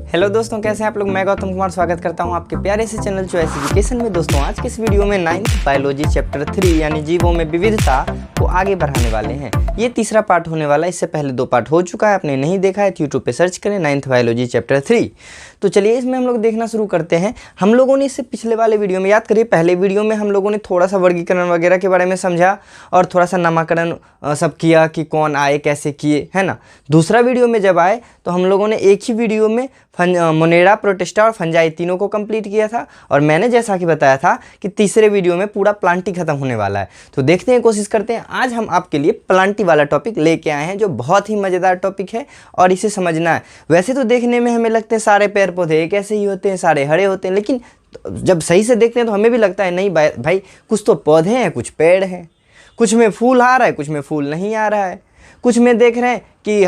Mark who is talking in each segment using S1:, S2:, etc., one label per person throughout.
S1: Hello दोस्तों, कैसे हैं आप लोग। मैं गौतम कुमार स्वागत करता हूं आपके प्यारे से चैनल चॉइस एजुकेशन में। दोस्तों आज के इस वीडियो में 9th बायोलॉजी चैप्टर 3 यानी जीवों में विविधता को आगे बढ़ाने वाले हैं। ये तीसरा पार्ट होने वाला है। इससे पहले 2 पार्ट हो चुका है, आपने नहीं देखा है तो यूट्यूब पे सर्च करें 9th बायोलॉजी चैप्टर 3। तो चलिए इसमें हम लोग देखना शुरू करते हैं। हम लोगों ने इससे पिछले वाले वीडियो में, याद करिए पहले वीडियो में हम लोगों ने थोड़ा सा वर्गीकरण वगैरह के बारे में समझा और थोड़ा सा नामकरण सब किया कि कौन आए कैसे किए, है ना। दूसरा वीडियो में जब आए तो हम लोगों ने एक ही वीडियो में मोनेरा, प्रोटिस्टा और फंजाई तीनों को कंप्लीट किया था। और मैंने जैसा कि बताया था कि तीसरे वीडियो में पूरा प्लांटी खत्म होने वाला है। तो देखते हैं, कोशिश करते हैं। आज हम आपके लिए प्लांटी वाला टॉपिक लेके आए हैं जो बहुत ही मज़ेदार टॉपिक है और इसे समझना है। वैसे तो देखने में हमें लगते हैं सारे पेड़ पौधे एक ऐसे ही होते हैं, सारे हरे होते हैं, लेकिन जब सही से देखते हैं तो हमें भी लगता है नहीं भाई कुछ तो पौधे हैं, कुछ पेड़ हैं, कुछ में फूल आ रहा है, कुछ में फूल नहीं आ रहा है, कुछ में देख रहे हैं कि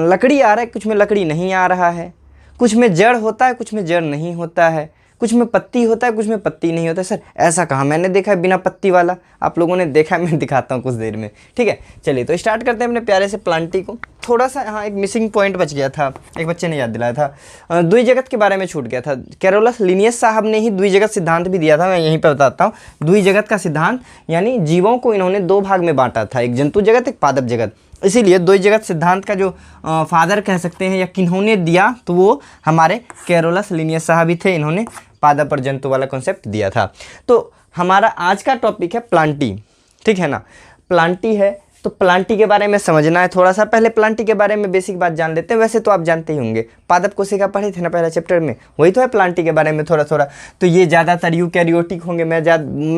S1: लकड़ी आ रहा है, कुछ में लकड़ी नहीं आ रहा है, कुछ में जड़ होता है, कुछ में जड़ नहीं होता है, कुछ में पत्ती होता है, कुछ में पत्ती नहीं होता है। सर ऐसा कहाँ, मैंने देखा है बिना पत्ती वाला, आप लोगों ने देखा है, मैं दिखाता हूँ कुछ देर में। ठीक है, चलिए तो स्टार्ट करते हैं अपने प्यारे से प्लांटी को। थोड़ा सा हाँ एक मिसिंग पॉइंट बच गया था, एक बच्चे ने याद दिलाया था, द्विजगत के बारे में छूट गया था। कैरोलस लिनियस साहब ने ही द्विजगत सिद्धांत भी दिया था, मैं यहीं पर बताता हूँ। द्विजगत का सिद्धांत यानी जीवों को इन्होंने 2 भाग में बांटा था, एक जंतु जगत, एक पादप जगत। इसीलिए द्विजगत सिद्धांत का जो फादर कह सकते हैं या किन्होंने दिया तो वो हमारे कैरोलस लिनियस साहब ही थे। इन्होंने पादप और जंतु वाला कॉन्सेप्ट दिया था। तो हमारा आज का टॉपिक है प्लांटी, ठीक है ना। प्लांटी है तो प्लांटी के बारे में समझना है थोड़ा सा। पहले प्लांटी के बारे में बेसिक बात जान लेते हैं। वैसे तो आप जानते ही होंगे, पादप कोशिका पढ़े थे ना पहले चैप्टर में, वही तो है प्लांटी के बारे में थोड़ा थोड़ा। तो ये ज़्यादातर यूकैरियोटिक होंगे। मैं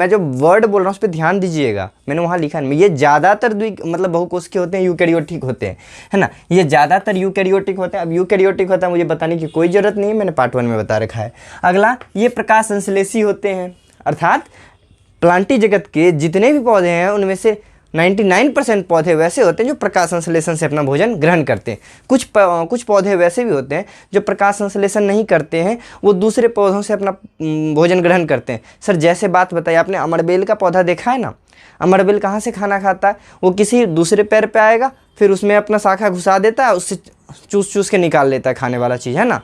S1: जो वर्ड बोल रहा हूँ उस पर ध्यान दीजिएगा, मैंने वहाँ लिखा है। ये ज़्यादातर मतलब बहुकोशिकीय होते हैं, यूकैरियोटिक होते हैं, है ना। ये ज़्यादातर यूकैरियोटिक होते हैं। अब यूकैरियोटिक होता है मुझे बताने की कोई ज़रूरत नहीं है, मैंने पार्ट 1 में बता रखा है। अगला, ये प्रकाश संश्लेषी होते हैं, अर्थात प्लांटी जगत के जितने भी पौधे हैं उनमें से 99% पौधे वैसे होते हैं जो प्रकाश संश्लेषण से अपना भोजन ग्रहण करते हैं। कुछ पौधे वैसे भी होते हैं जो प्रकाश संश्लेषण नहीं करते हैं, वो दूसरे पौधों से अपना भोजन ग्रहण करते हैं। सर जैसे बात बताई आपने, अमरबेल का पौधा देखा है ना। अमरबेल कहाँ से खाना खाता है, वो किसी दूसरे पेड़ पे आएगा, फिर उसमें अपना शाखा घुसा देता है, उससे चूस के निकाल लेता है खाने वाला चीज़, है ना।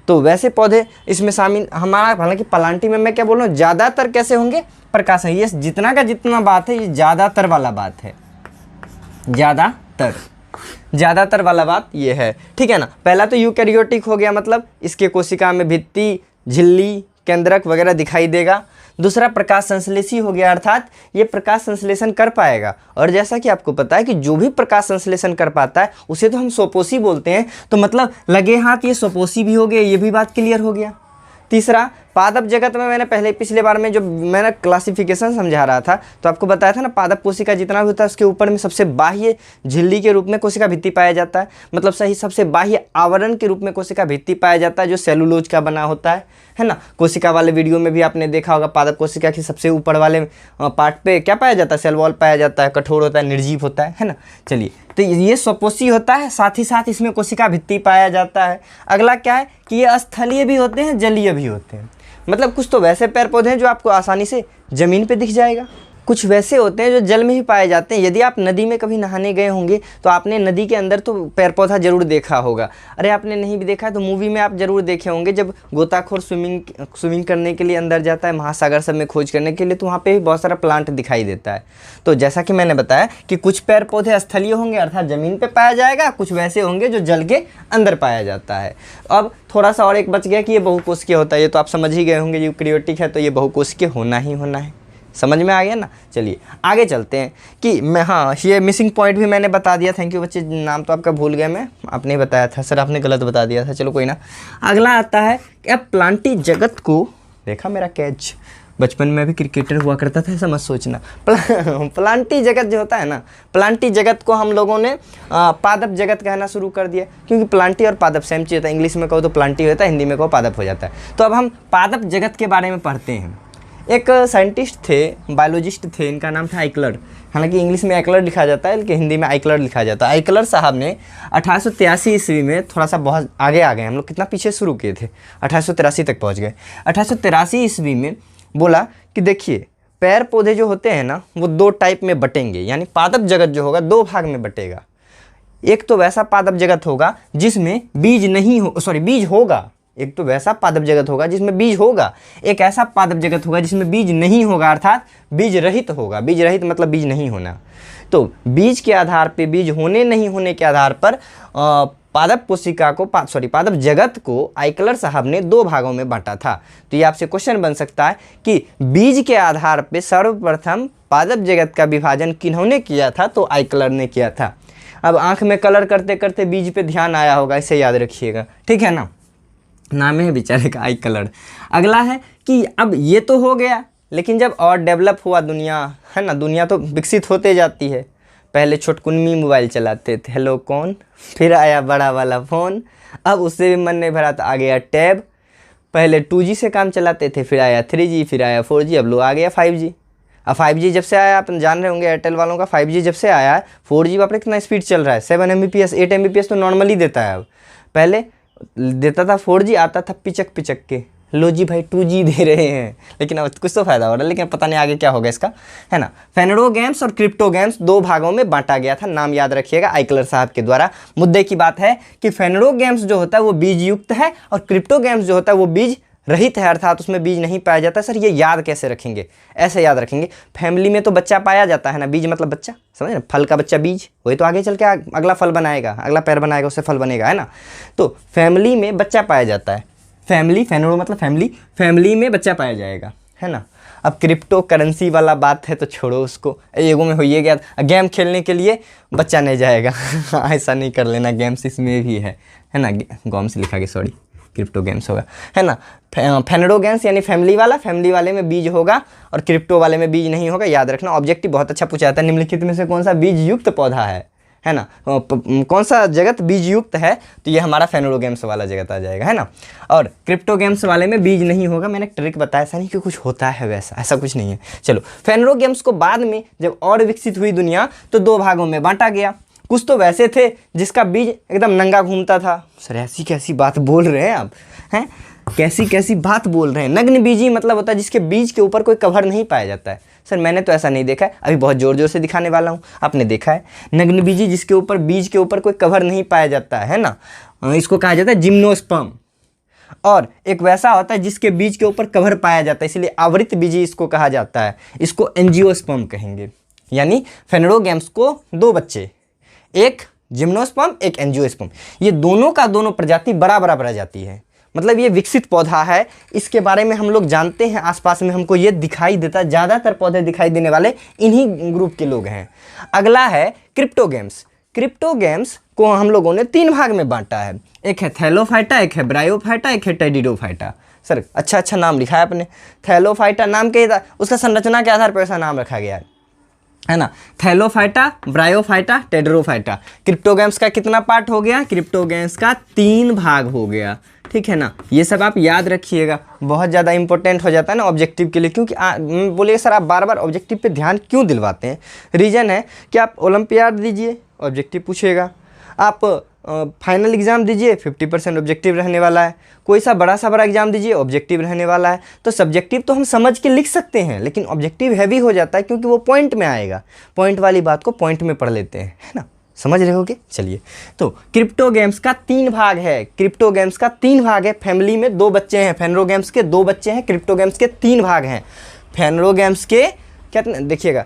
S1: तो वैसे पौधे इसमें शामिल हमारा, हालांकि प्लांटी में मैं क्या बोल रहा हूँ, ज़्यादातर कैसे होंगे, प्रकाश है। ये जितना का जितना बात है, ये ज़्यादातर वाला बात है, ज़्यादातर वाला बात ये है, ठीक है ना। पहला तो यूकैरियोटिक हो गया, मतलब इसके कोशिका में भित्ति, झिल्ली, केंद्रक वगैरह दिखाई देगा। दूसरा प्रकाश संश्लेषी हो गया, अर्थात ये प्रकाश संश्लेषण कर पाएगा। और जैसा कि आपको पता है कि जो भी प्रकाश संश्लेषण कर पाता है उसे तो हम स्वपोषी बोलते हैं। तो मतलब लगे हाथ ये स्वपोषी भी हो गया, ये भी बात क्लियर हो गया। तीसरा, पादप जगत में मैंने पिछले बार में जो मैंने क्लासिफिकेशन समझा रहा था तो आपको बताया था ना, पादप कोशिका जितना भी होता है उसके ऊपर में सबसे बाह्य झिल्ली के रूप में कोशिका भित्ति पाया जाता है, मतलब सही सबसे बाह्य आवरण के रूप में कोशिका भित्ति पाया जाता है जो सेलुलोज का बना होता है ना। कोशिका वाले वीडियो में भी आपने देखा होगा, पादप कोशिका के सबसे ऊपर वाले पार्ट पे क्या पाया जाता है, सेल वॉल पाया जाता है, कठोर होता है, निर्जीव होता है ना। चलिए, तो ये स्वपोषी होता है, साथ ही साथ इसमें कोशिका भित्ति पाया जाता है। अगला क्या है कि ये स्थलीय भी होते हैं, जलीय भी होते हैं। मतलब कुछ तो वैसे पेड़ पौधे हैं जो आपको आसानी से ज़मीन पे दिख जाएगा, कुछ वैसे होते हैं जो जल में ही पाए जाते हैं। यदि आप नदी में कभी नहाने गए होंगे तो आपने नदी के अंदर तो पेड़ पौधा जरूर देखा होगा। अरे आपने नहीं भी देखा तो मूवी में आप जरूर देखे होंगे, जब गोताखोर स्विमिंग करने के लिए अंदर जाता है महासागर सब में खोज करने के लिए, तो वहाँ पे भी बहुत सारा प्लांट दिखाई देता है। तो जैसा कि मैंने बताया कि कुछ पेड़ पौधे स्थलीय होंगे अर्थात ज़मीन पर पाया जाएगा, कुछ वैसे होंगे जो जल के अंदर पाया जाता है। अब थोड़ा सा और एक बच गया कि ये बहुकोशिकीय होता है। ये तो आप समझ ही गए होंगे, यूकैरियोटिक है तो ये बहुकोशिकीय होना ही होना है। समझ में आ गया ना। चलिए आगे चलते हैं कि ये मिसिंग पॉइंट भी मैंने बता दिया। थैंक यू बच्चे, नाम तो आपका भूल गया मैं, आपने ही बताया था सर, आपने गलत बता दिया था। चलो कोई ना। अगला आता है कि अब प्लांटी जगत को देखा, मेरा कैच, बचपन में भी क्रिकेटर हुआ करता था, ऐसा मत सोचना। प्लांटी जगत जो होता है ना, प्लांटी जगत को हम लोगों ने पादप जगत कहना शुरू कर दिया, क्योंकि प्लांटी और पादप सेम चीज़ होता है। इंग्लिश में कहो तो प्लांटी होता है, हिंदी में कहो पादप हो जाता है। तो अब हम पादप जगत के बारे में पढ़ते हैं। एक साइंटिस्ट थे, बायोलॉजिस्ट थे, इनका नाम था आइकलर। हालांकि इंग्लिश में आइकलर लिखा जाता है लेकिन हिंदी में आइकलर लिखा जाता है। आइकलर साहब ने 1883 ईस्वी में, थोड़ा सा बहुत आगे आ गए हम लोग, कितना पीछे शुरू किए थे, 1883 तक पहुंच गए। 1883 ईस्वी में बोला कि देखिए पेड़ पौधे जो होते हैं ना वो 2 टाइप में बटेंगे, यानी पादप जगत जो होगा 2 भाग में बटेगा। एक तो वैसा पादप जगत होगा जिसमें बीज होगा एक तो वैसा पादप जगत होगा जिसमें बीज होगा, एक ऐसा पादप जगत होगा जिसमें बीज नहीं होगा, अर्थात बीज रहित होगा। बीज रहित मतलब बीज नहीं होना। तो बीज के आधार पे, बीज होने नहीं होने के आधार पर पादप कोशिका को पादप जगत को आइकलर साहब ने 2 भागों में बांटा था। तो ये आपसे क्वेश्चन बन सकता है कि बीज के आधार पे सर्वप्रथम पादप जगत का विभाजन किन्होंने किया था? तो आइकलर ने किया था। अब आंख में कलर करते करते बीज पे ध्यान आया होगा, इसे याद रखिएगा, ठीक है ना, नाम है बेचारे का आइकलर। अगला है कि अब ये तो हो गया, लेकिन जब और डेवलप हुआ दुनिया, है ना, दुनिया तो विकसित होते जाती है। पहले छोटकुन्मी मोबाइल चलाते थे, हेलो कौन, फिर आया बड़ा वाला फ़ोन, अब उससे भी मन नहीं भरा तो आ गया टैब। पहले 2G से काम चलाते थे, फिर आया 3G, फिर आया 4G, अब लोग आ गया 5G। अब 5G जब से आया, आप जान रहे होंगे एयरटेल वालों का, 5G जब से आया है, 4G बाप रे कितना स्पीड चल रहा है, 7 Mbps 8 Mbps तो नॉर्मली देता है। अब पहले देता था 4G, आता था पिचक पिचक के, लो जी भाई 2G दे रहे हैं, लेकिन अब कुछ तो फ़ायदा हो रहा है, लेकिन पता नहीं आगे क्या होगा इसका, है ना। फेनडो गेम्स और क्रिप्टो गेम्स 2 भागों में बांटा गया था, नाम याद रखिएगा आइकलर साहब के द्वारा। मुद्दे की बात है कि फेनडो गेम्स जो होता है वो बीज युक्त है और क्रिप्टो गेम्स जो होता है वो बीज रहित है, अर्थात उसमें बीज नहीं पाया जाता। सर ये याद कैसे रखेंगे? ऐसे याद रखेंगे, फैमिली में तो बच्चा पाया जाता है ना, बीज मतलब बच्चा, समझ ना, फल का बच्चा बीज, वही तो आगे चल के अगला फल बनाएगा, अगला पैर बनाएगा, उससे फल बनेगा, है ना। तो फैमिली में बच्चा पाया जाता है, फैमिली, फेनडो मतलब फैमिली, फैमिली में बच्चा पाया जाएगा, है ना। अब क्रिप्टो करेंसी वाला बात है तो छोड़ो उसको, एगो में हो ही गया, गेम खेलने के लिए बच्चा नहीं जाएगा ऐसा नहीं कर लेना, गेम्स इसमें भी है ना, गेम्स लिखा गया, सॉरी, क्रिप्टो गेम्स होगा, है ना। फेनडो गेम्स यानी फैमिली वाला, फैमिली वाले में बीज होगा और क्रिप्टो वाले में बीज नहीं होगा, याद रखना। ऑब्जेक्टिव बहुत अच्छा पूछा जाता है, निम्नलिखित में से कौन सा बीज युक्त पौधा है ना, कौन सा जगत बीज युक्त है? तो ये हमारा फेनडो गेम्स वाला जगत आ जाएगा, है ना। और क्रिप्टो गेम्स वाले में बीज नहीं होगा, मैंने ट्रिक बताया, ऐसा नहीं कि कुछ होता है वैसा, ऐसा कुछ नहीं है। चलो, फेनडो गेम्स को बाद में जब और विकसित हुई दुनिया तो 2 भागों में बांटा गया। कुछ तो वैसे थे जिसका बीज एकदम नंगा घूमता था। सर ऐसी कैसी बात बोल रहे हैं आप, हैं, कैसी कैसी बात बोल रहे हैं? नग्न बीजी मतलब होता है जिसके बीज के ऊपर कोई कवर नहीं पाया जाता है। सर मैंने तो ऐसा नहीं देखा है, अभी बहुत ज़ोर ज़ोर से दिखाने वाला हूँ, आपने देखा है? नग्न बीजी जिसके ऊपर, बीज के ऊपर कोई कवर नहीं पाया जाता है ना, इसको कहा जाता है जिम्नोस्पर्म। और एक वैसा होता है जिसके बीज के ऊपर कवर पाया जाता है, इसलिए आवृत बीजी इसको कहा जाता है, इसको एंजियोस्पर्म कहेंगे। यानी फेनडो गेम्स को 2 बच्चे, एक जिम्नोस्पर्म एक एंजियोस्पर्म, ये दोनों का दोनों प्रजाति बड़ा प्रजाति है, मतलब ये विकसित पौधा है, इसके बारे में हम लोग जानते हैं, आसपास में हमको ये दिखाई देता है, ज़्यादातर पौधे दिखाई देने वाले इन्हीं ग्रुप के लोग हैं। अगला है क्रिप्टो गेम्स। क्रिप्टो गेम्स को हम लोगों ने 3 भाग में बांटा है, एक है थैलोफाइटा, एक है ब्रायोफाइटा, एक है टेरिडोफाइटा। सर अच्छा नाम लिखा है आपने, थैलोफाइटा नाम के, उसका संरचना के आधार पर ऐसा नाम रखा गया है ना। Thallophyta, bryophyta, pteridophyta. Crypto games का कितना पार्ट हो गया? क्रिप्टो गेम्स का 3 भाग हो गया, ठीक है ना। ये सब आप याद रखिएगा, बहुत ज़्यादा इंपॉर्टेंट हो जाता है ना ऑब्जेक्टिव के लिए, क्योंकि बोलिए सर आप बार बार ऑब्जेक्टिव पे ध्यान क्यों दिलवाते हैं? रीज़न है कि आप ओलंपियाड दीजिए, ऑब्जेक्टिव पूछेगा, आप फाइनल एग्ज़ाम दीजिए 50% ऑब्जेक्टिव रहने वाला है, कोई सा बड़ा एग्ज़ाम दीजिए ऑब्जेक्टिव रहने वाला है। तो सब्जेक्टिव तो हम समझ के लिख सकते हैं, लेकिन ऑब्जेक्टिव हैवी हो जाता है क्योंकि वो पॉइंट में आएगा, पॉइंट वाली बात को पॉइंट में पढ़ लेते हैं, है ना, समझ रहे होगे। चलिए, तो क्रिप्टो गेम्स का 3 भाग है, क्रिप्टो गेम्स का 3 भाग है। फैमिली में 2 बच्चे हैं, फेनडो गेम्स के 2 बच्चे हैं, क्रिप्टो गेम्स के 3 भाग हैं। फेनडो गेम्स के क्या देखिएगा,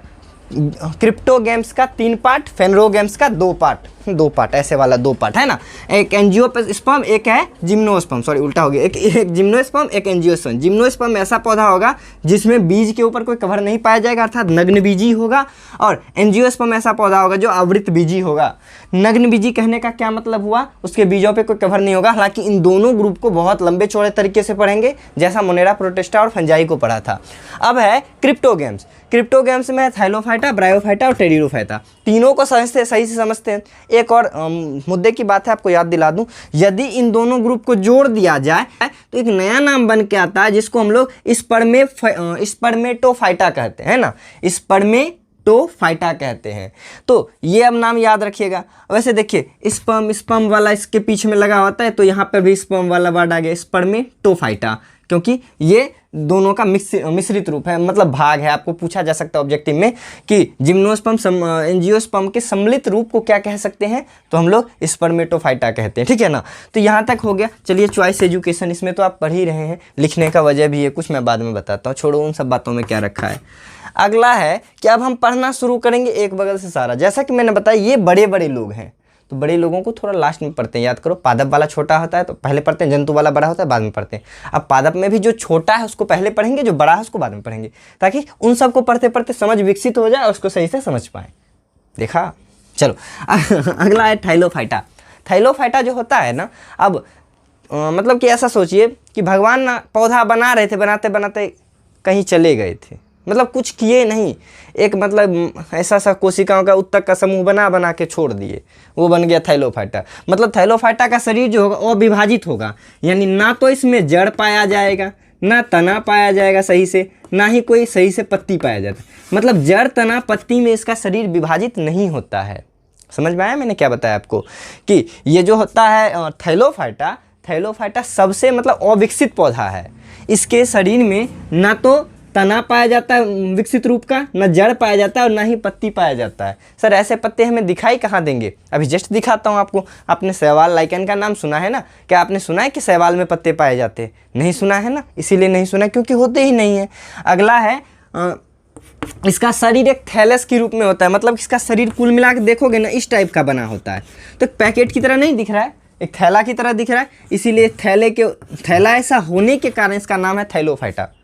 S1: क्रिप्टो गेम्स का 3 पार्ट, फेनडो गेम्स का 2 पार्ट, ऐसे वाला 2 पार्ट है ना। एक एंजियोस्पर्म, एक है जिम्नोस्पर्म, सॉरी उल्टा हो गया, एक जिम्नोस्पर्म एक एंजियोस्पर्म। जिम्नोस्पर्म ऐसा पौधा होगा जिसमें बीज के ऊपर कोई कवर नहीं पाया जाएगा, अर्थात नग्न बीजी होगा। और एंजियोस्पर्म ऐसा पौधा होगा जो आवृत बीजी होगा। नग्न बीजी कहने का क्या मतलब हुआ? उसके बीजों पे कोई कवर नहीं होगा। हालांकि इन दोनों ग्रुप को बहुत लंबे चौड़े तरीके से पढ़ेंगे, जैसा मोनेरा, प्रोटिस्टा और फंजाई को पढ़ा था। अब है क्रिप्टो गेम्स। क्रिप्टो गेम्स में थैलोफाइटा, ब्रायोफाइटा और टेरिडोफाइटा, तीनों को सही से समझते हैं। एक और मुद्दे की बात है, आपको याद दिला दूं, यदि इन दोनों ग्रुप को जोड़ दिया जाए तो एक नया नाम बन के आता है जिसको हम लोग स्पर्मेटोफाइटा कहते हैं ना, स्पर्मेटोफाइटा कहते हैं। तो ये अब नाम याद रखिएगा। वैसे देखिए स्पर्म वाला इसके पीछे में लगा होता है, तो यहाँ पर भी स्पर्म वाला वर्ड आ गया, स्पर्मेटोफाइटा, क्योंकि ये दोनों का मिश्रित रूप है, मतलब भाग है। आपको पूछा जा सकता है ऑब्जेक्टिव में कि जिम्नोस्पर्म एंजियोस्पर्म के सम्मिलित रूप को क्या कह सकते हैं, तो हम लोग स्पर्मेटोफाइटा कहते हैं, ठीक है ना। तो यहाँ तक हो गया। चलिए चॉइस एजुकेशन, इसमें तो आप पढ़ ही रहे हैं, लिखने का वजह भी है कुछ, मैं बाद में बताता हूँ, छोड़ो उन सब बातों में क्या रखा है। अगला है कि अब हम पढ़ना शुरू करेंगे एक बगल से सारा। जैसा कि मैंने बताया ये बड़े बड़े लोग हैं, तो बड़े लोगों को थोड़ा लास्ट में पढ़ते हैं, याद करो। पादप वाला छोटा होता है तो पहले पढ़ते हैं, जंतु वाला बड़ा होता है बाद में पढ़ते हैं। अब पादप में भी जो छोटा है उसको पहले पढ़ेंगे, जो बड़ा है उसको बाद में पढ़ेंगे, ताकि उन सबको पढ़ते पढ़ते समझ विकसित हो जाए और उसको सही से समझ पाए। देखा। चलो अगला है थाइलोफाइटा। थाइलोफाइटा जो होता है ना, अब मतलब कि ऐसा सोचिए कि भगवान ना पौधा बना रहे थे, बनाते बनाते कहीं चले गए थे, मतलब कुछ किए नहीं, एक मतलब ऐसा सा कोशिकाओं का उत्तक का समूह बना बना के छोड़ दिए, वो बन गया थाइलोफाइटा। मतलब थाइलोफाइटा का शरीर जो होगा वो अविभाजित होगा, यानी ना तो इसमें जड़ पाया जाएगा, ना तना पाया जाएगा सही से, ना ही कोई सही से पत्ती पाया जाता है। मतलब जड़ तना पत्ती में इसका शरीर विभाजित नहीं होता है। समझ में आया मैंने क्या बताया आपको, कि ये जो होता है थाइलोफाइटा, थाइलोफाइटा सबसे मतलब अविकसित पौधा है। इसके शरीर में ना तो तना पाया जाता है विकसित रूप का, ना जड़ पाया जाता है और ना ही पत्ती पाया जाता है। सर ऐसे पत्ते हमें दिखाई कहाँ देंगे, अभी जस्ट दिखाता हूँ आपको। आपने शैवाल लाइकेन का नाम सुना है ना, क्या आपने सुना है कि शैवाल में पत्ते पाए जाते हैं? नहीं सुना है ना, इसीलिए नहीं सुना क्योंकि होते ही नहीं है। अगला है इसका शरीर एक थैलस के रूप में होता है, मतलब इसका शरीर कुल मिला के देखोगे ना इस टाइप का बना होता है। तो पैकेट की तरह नहीं दिख रहा है, एक थैला की तरह दिख रहा है, इसीलिए थैला ऐसा होने के कारण इसका नाम है थाइलोफाइटा,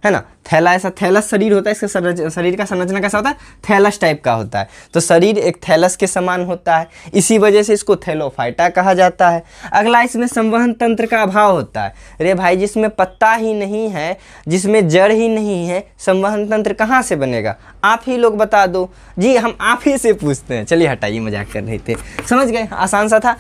S1: है ना। थैला ऐसा थैलस शरीर होता है, इसका शरीर का संरचना कैसा होता है, थैलस टाइप का होता है। तो शरीर एक थैलस के समान होता है, इसी वजह से इसको थैलोफाइटा कहा जाता है। अगला, इसमें संवहन तंत्र का अभाव होता है। अरे भाई, जिसमें पत्ता ही नहीं है, जिसमें जड़ ही नहीं है, संवहन तंत्र कहाँ से बनेगा? आप ही लोग बता दो जी, हम आप ही से पूछते हैं। चलिए हटाइए, मजाक कर रहे थे, समझ गए, आसान सा था।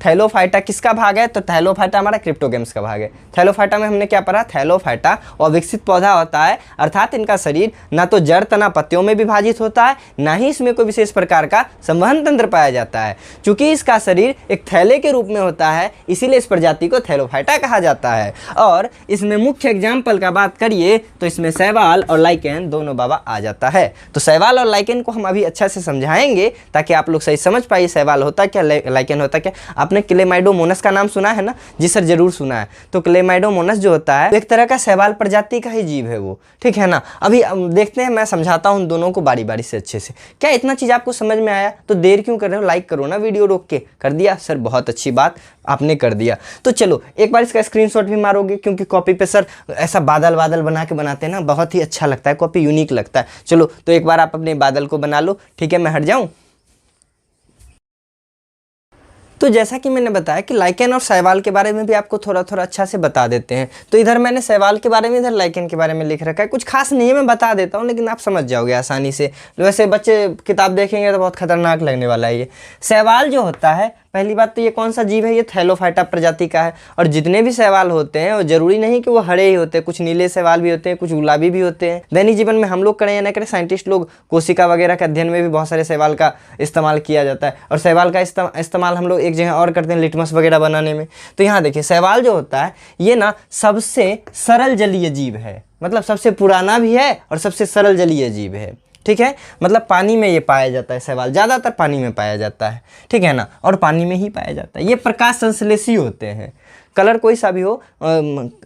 S1: थैलोफाइटा किसका भाग है? तो थैलोफाइटा हमारा क्रिप्टोगेम्स का भाग है। थैलोफाइटा में हमने क्या पढ़ा? थैलोफाइटा अविकसित पौधा होता है, अर्थात इनका शरीर ना तो जड़ तना पत्तियों में विभाजित होता है, ना ही इसमें कोई विशेष प्रकार का संवहन तंत्र पाया जाता है। चूंकि इसका शरीर एक थैले के रूप में होता है, इसीलिए इस प्रजाति को थैलोफाइटा कहा जाता है। और इसमें मुख्य एग्जाम्पल का बात करिए तो इसमें शैवाल और लाइकेन दोनों बाबा आ जाता है। तो शैवाल और लाइकेन को हम अभी अच्छा से समझाएंगे ताकि आप लोग सही समझ पाइए शैवाल होता क्या, लाइकेन होता क्या। आपने क्लेमाइडोमोनस का नाम सुना है ना? जी सर, जरूर सुना है। तो क्लेमाइडोमोनस जो होता है एक तरह का शैवाल प्रजाति का ही जीव है वो, ठीक है ना। अभी देखते हैं, मैं समझाता हूँ दोनों को बारी बारी से अच्छे से। क्या इतना चीज़ आपको समझ में आया? तो देर क्यों कर रहे हो, लाइक करो ना वीडियो रोक के। कर दिया सर, बहुत अच्छी बात, आपने कर दिया। तो चलो एक बार इसका स्क्रीनशॉट भी मारोगे, क्योंकि कॉपी पे सर ऐसा बादल बादल बना के बनाते हैं ना, बहुत ही अच्छा लगता है, कॉपी यूनिक लगता है। चलो तो एक बार आप अपने बादल को बना लो, ठीक है, मैं हट जाऊँ। तो जैसा कि मैंने बताया कि लाइकेन और शैवाल के बारे में भी आपको थोड़ा थोड़ा अच्छा से बता देते हैं। तो इधर मैंने शैवाल के बारे में, इधर लाइकेन के बारे में लिख रखा है। कुछ खास नहीं है, मैं बता देता हूँ, लेकिन आप समझ जाओगे आसानी से। वैसे बच्चे किताब देखेंगे तो बहुत खतरनाक लगने वाला है ये। शैवाल जो होता है, पहली बात तो ये कौन सा जीव है? ये थैलोफाइटा प्रजाति का है। और जितने भी शैवाल होते हैं वो जरूरी नहीं कि वो हरे ही होते हैं, कुछ नीले शैवाल भी होते हैं, कुछ गुलाबी भी होते हैं। दैनिक जीवन में हम लोग करें या ना करें, साइंटिस्ट लोग कोशिका वगैरह के अध्ययन में भी बहुत सारे शैवाल का इस्तेमाल किया जाता है। और शैवाल का इस्तेमाल हम लोग एक जगह और करते हैं, लिटमस वगैरह बनाने में। तो यहाँ देखिए, शैवाल जो होता है ये ना सबसे सरल जलीय जीव है, मतलब सबसे पुराना भी है और सबसे सरल जलीय जीव है, ठीक है। मतलब पानी में ये पाया जाता है, शैवाल ज़्यादातर पानी में पाया जाता है, ठीक है ना, और पानी में ही पाया जाता है। ये प्रकाश संश्लेषी होते हैं, कलर कोई सा भी हो,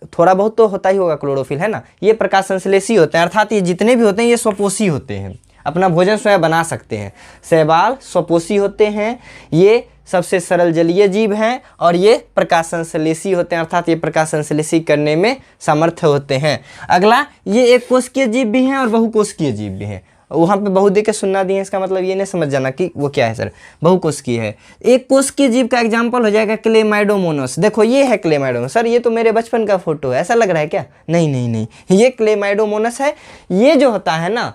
S1: थोड़ा बहुत तो होता ही होगा क्लोरोफिल, है ना। ये प्रकाश संश्लेषी होते हैं, अर्थात ये जितने भी होते हैं ये स्वपोषी होते हैं, अपना भोजन स्वयं बना सकते हैं। शैवाल स्वपोषी होते हैं, ये सबसे सरल जलीय जीव हैं और ये प्रकाश संश्लेषी होते हैं, अर्थात ये प्रकाश संश्लेषी करने में समर्थ होते हैं। अगला, ये एक कोशिकीय जीव भी हैं और बहुकोशिकीय जीव भी हैं। वहाँ पे बहु दे के सुनना दिए, इसका मतलब ये नहीं समझ जाना कि वो क्या है सर, बहुकोशिकीय है। एक कोशिकीय जीव का एग्जाम्पल हो जाएगा क्लेमाइडोमोनस। देखो ये है क्लेमाइडोमोनस। सर ये तो मेरे बचपन का फोटो है, ऐसा लग रहा है क्या? नहीं नहीं नहीं, ये क्लेमाइडोमोनस है। ये जो होता है ना,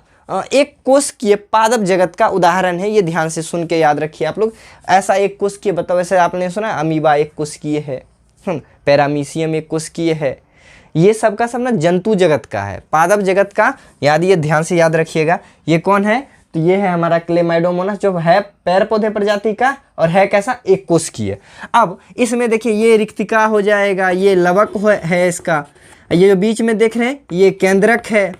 S1: एक कोशिकीय पादप जगत का उदाहरण है। ये ध्यान से सुन के याद रखिए आप लोग। ऐसा एक कोशिकीय बताओ, वैसे आपने सुना अमीबा एक कोशिकीय है, पैरामीशियम एक कोशिकीय है। ये सब का सब ना जंतु जगत का है, पादप जगत का। ये ध्यान से याद रखिएगा। ये कौन है? तो ये है हमारा क्लेमाइडोमोनस, जो है पैर पौधे प्रजाति का और है कैसा, एक कोशिकीय। अब इसमें देखिए, ये रिक्तिका हो जाएगा, ये लवक है इसका। ये जो बीच में देख रहे हैं ये केंद्रक है,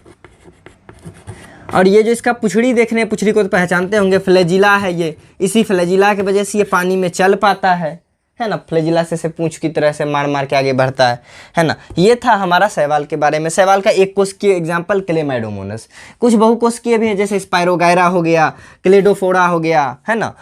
S1: और ये जो इसका पुछड़ी देख रहे हैं, पुछड़ी को तो पहचानते होंगे, फ्लैजिला है ये। इसी फ्लैजिला की वजह से ये पानी में चल पाता है ना। फ्लैजिला से पूंछ की तरह से मार मार के आगे बढ़ता है ना। ये था हमारा शैवाल के बारे में। शैवाल का एक कोशिकीय एग्जाम्पल क्लेमाइडोमोनास। कुछ बहुकोशिकीय भी है जैसे स्पायरोगायरा हो गया, क्लेडोफोरा हो गया, है ना।